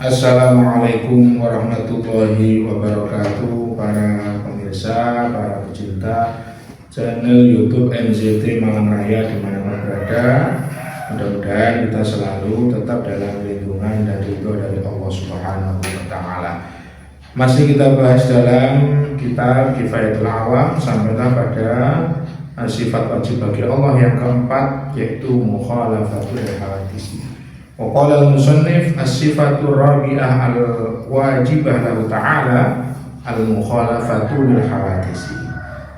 Assalamualaikum warahmatullahi wabarakatuh, para pemirsa, para pecinta channel YouTube MZT Malang Raya dimanapun berada. Mudah-mudahan kita selalu tetap dalam lindungan dan ridho dari Allah Subhanahu wa Ta'ala. Masih kita bahas dalam kitab Kifayatul Awam, sampailah pada sifat wajib bagi Allah yang keempat, yaitu mukhalafatul hawadits. Wa qala al-musannif as-sifatur rabi'ah al-wajibah lahu ta'ala al-mukhalafatu lil hawadits.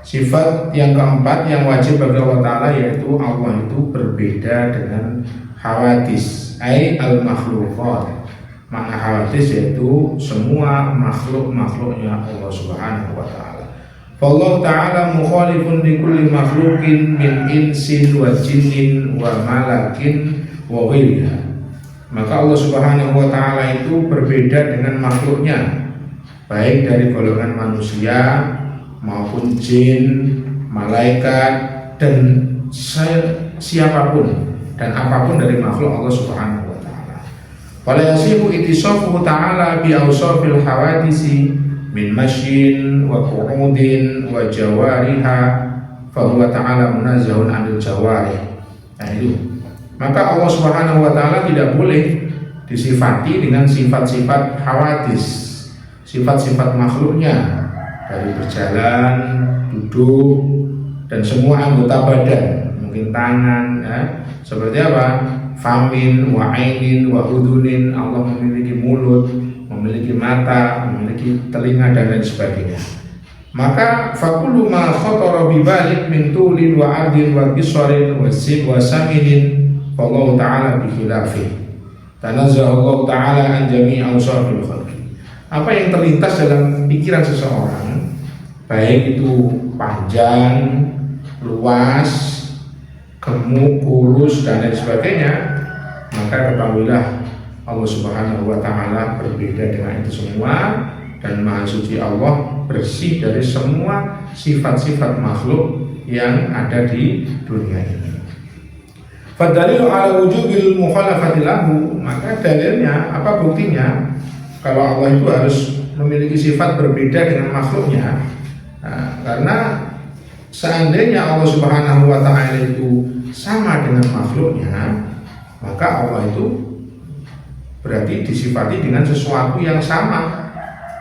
Sifat yang keempat yang wajib bagi Allah Ta'ala yaitu Allah itu berbeda dengan hawadits, ay al-makhluqat. Makna hawadits yaitu semua makhluk-makhluknya Allah Subhanahu wa Ta'ala. Allah Ta'ala mukhalifun li kulli makhluqin min insin wa jinnin wa malakin wa ghairiha. Maka Allah Subhanahu wa Ta'ala itu berbeda dengan makhluknya, baik dari golongan manusia maupun jin, malaikat, dan siapapun dan apapun dari makhluk Allah Subhanahu wa Ta'ala. Wala yasihu ittisafuhu ta'ala bi awsafil hawadisi min masyin wa qu'udin wa jawariha fa huwa ta'ala munazzahun 'anil jawarih. Nah itu. Maka Allah Subhanahu wa Ta'ala tidak boleh disifati dengan sifat-sifat hawadits, sifat-sifat makhluknya, dari berjalan, duduk, dan semua anggota badan, mungkin tangan, seperti apa? Famin, wa ainin, wa udunin. Allah memiliki mulut, memiliki mata, memiliki telinga, dan lain sebagainya. Maka fakulu ma khatara bi balik min tulin wa adin wa bisarin wa sim wa saminin Allah Ta'ala bi khilafi. Tanazzaha Allah Ta'ala an jami' awsafil khalqi. Apa yang terlintas dalam pikiran seseorang, baik itu panjang, luas, gemuk, kurus, dan lain sebagainya, maka ketahuilah Allah Subhanahu wa Ta'ala berbeda dengan itu semua, dan Maha Suci Allah bersih dari semua sifat-sifat makhluk yang ada di dunia ini. Fadalilu ala wujubil mukhalafati lahu, maka dalilnya apa, buktinya kalau Allah itu harus memiliki sifat berbeda dengan makhluknya. Karena seandainya Allah Subhanahu wa Ta'ala itu sama dengan makhluknya, maka Allah itu berarti disifati dengan sesuatu yang sama,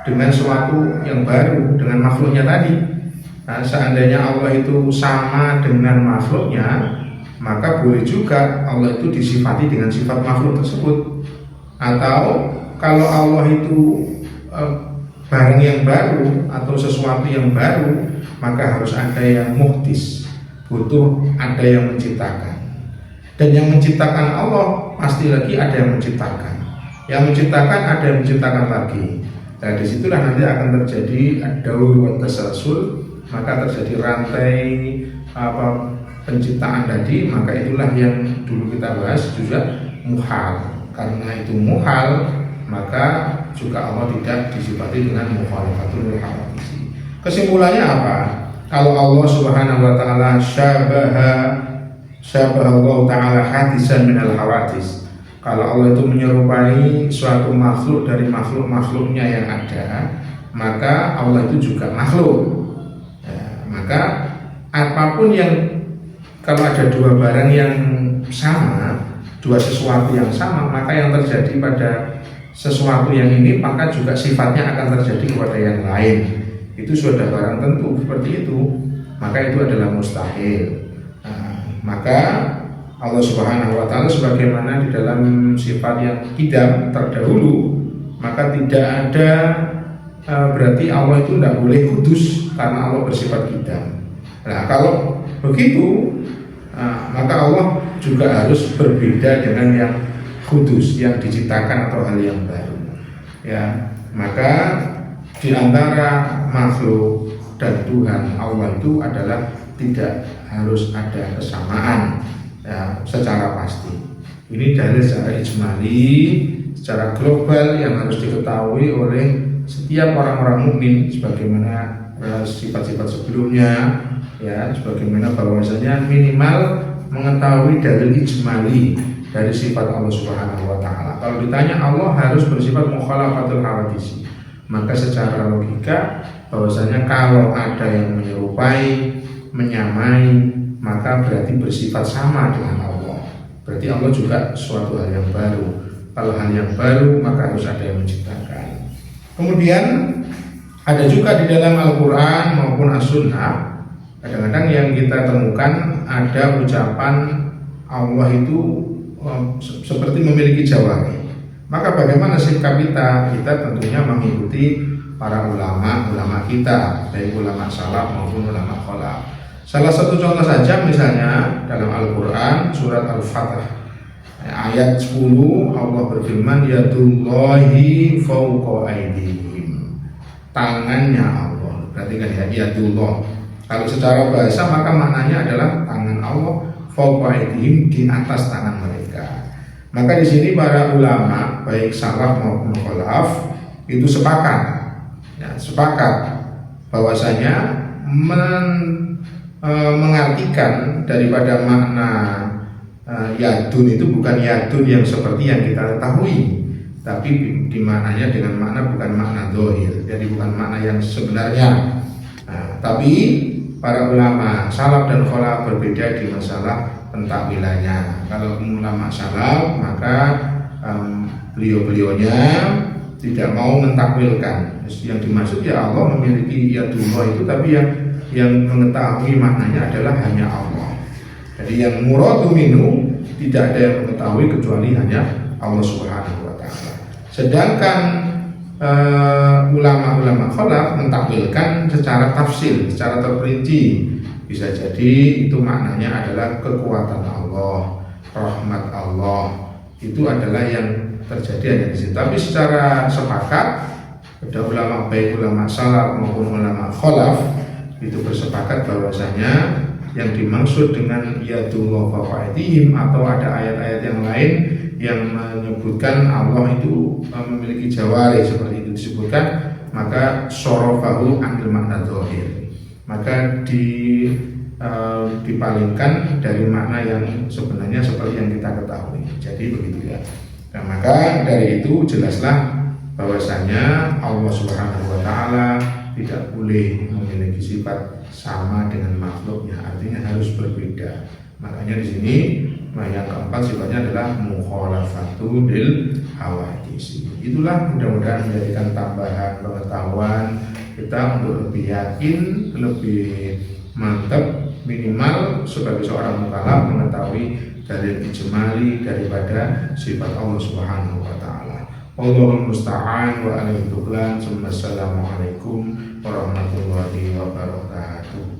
dengan sesuatu yang baru dengan makhluknya tadi. Seandainya Allah itu sama dengan makhluknya, maka boleh juga Allah itu disifati dengan sifat makhluk tersebut. Atau kalau Allah itu barang yang baru atau sesuatu yang baru, maka harus ada yang muhdis, butuh ada yang menciptakan. Dan yang menciptakan Allah pasti lagi ada yang menciptakan. Yang menciptakan ada yang menciptakan lagi. Nah disitulah nanti akan terjadi ad-daur wa tasalsul, maka terjadi rantai penciptaan tadi. Maka itulah yang dulu kita bahas juga muhal. Karena itu muhal, maka juga Allah tidak disifati dengan mukhalafatul hawadits. Kesimpulannya apa? Kalau Allah Subhanahu wa Ta'ala syabaha Allah Ta'ala hadisan minal hawadits, kalau Allah itu menyerupai suatu makhluk dari makhluk-makhluknya yang ada, maka Allah itu juga makhluk. Maka apapun yang, kalau ada dua barang yang sama, dua sesuatu yang sama, maka yang terjadi pada sesuatu yang ini maka juga sifatnya akan terjadi kepada yang lain. Itu sudah barang tentu seperti itu, maka itu adalah mustahil. Maka Allah Subhanahu wa Ta'ala sebagaimana di dalam sifat yang kidam terdahulu, maka tidak ada berarti Allah itu tidak boleh kudus karena Allah bersifat kidam. Nah kalau begitu, maka Allah juga harus berbeda dengan yang kudus, yang diciptakan atau hal yang baru. Ya, maka di antara makhluk dan Tuhan Allah itu adalah tidak harus ada kesamaan, ya, secara pasti. Ini dalil secara ijmali, secara global yang harus diketahui oleh setiap orang-orang mukmin, sebagaimana sifat-sifat sebelumnya, ya, sebagaimana bahwasanya minimal mengetahui dalil ijmali dari sifat Allah Subhanahu wa taala. Kalau ditanya Allah harus bersifat mukhalafatul hawadisi, maka secara logika bahwasanya kalau ada yang menyerupai, menyamai, maka berarti bersifat sama dengan Allah. Berarti Allah juga suatu hal yang baru. Kalau hal yang baru maka harus ada yang menciptakan. Kemudian ada juga di dalam Al-Quran maupun As-Sunnah, kadang-kadang yang kita temukan ada ucapan Allah itu seperti memiliki jawari. Maka bagaimana sikap kita? Kita tentunya mengikuti para ulama kita, baik ulama salaf maupun ulama khalaf. Salah satu contoh saja misalnya dalam Al-Quran surat Al-Fatah ayat 10, Allah berfirman yadullahi fawqa aydihim, tangannya Allah. Berarti kan ya yadullah. Kalau secara bahasa maka maknanya adalah tangan Allah fawqa aydihim, di atas tangan mereka. Maka di sini para ulama baik salaf maupun khalaf itu sepakat bahwasanya mengartikan daripada makna yadun itu bukan yadun yang seperti yang kita ketahui, tapi dimaknanya dengan makna bukan makna dohir, jadi bukan makna yang sebenarnya. Tapi para ulama salaf dan khalaf berbeda di masalah pentakwilannya. Kalau ulama salaf maka beliau-beliaunya tidak mau mentakwilkan. Yang dimaksud ya Allah memiliki yadullah itu, tapi yang mengetahui maknanya adalah hanya Allah. Jadi yang muradu minhu tidak ada yang mengetahui kecuali hanya Allah Subhanahu wa taala. Sedangkan ulama-ulama khalaf mentakwilkan secara tafsir, secara terperinci. Bisa jadi itu maknanya adalah kekuatan Allah, rahmat Allah. Itu adalah yang terjadi hanya di situ. Tapi secara sepakat ada ulama baik ulama salaf maupun ulama khalaf itu bersepakat bahwasanya yang dimaksud dengan yadullah fawqa aydihim atau ada ayat-ayat yang lain yang menyebutkan Allah itu memiliki jawari seperti itu disebutkan, maka sorofahu anil makna dhahir, maka dipalingkan dari makna yang sebenarnya seperti yang kita ketahui. Jadi begitu ya. Nah, maka dari itu jelaslah bahwasanya Allah Subhanahu wa taala tidak boleh memiliki sifat sama dengan makhluknya, artinya harus berbeda. Makanya di sini yang keempat sifatnya adalah mukhalafatul hawadisi. Itulah mudah-mudahan menjadikan tambahan pengetahuan kita untuk lebih yakin, lebih mantap, minimal sebagai seorang mukallaf mengetahui dalil ijmali daripada sifat Allah Subhanahu wa taala. Allahul musta'an wa alaihi tuklan. Assalamualaikum warahmatullahi wabarakatuh.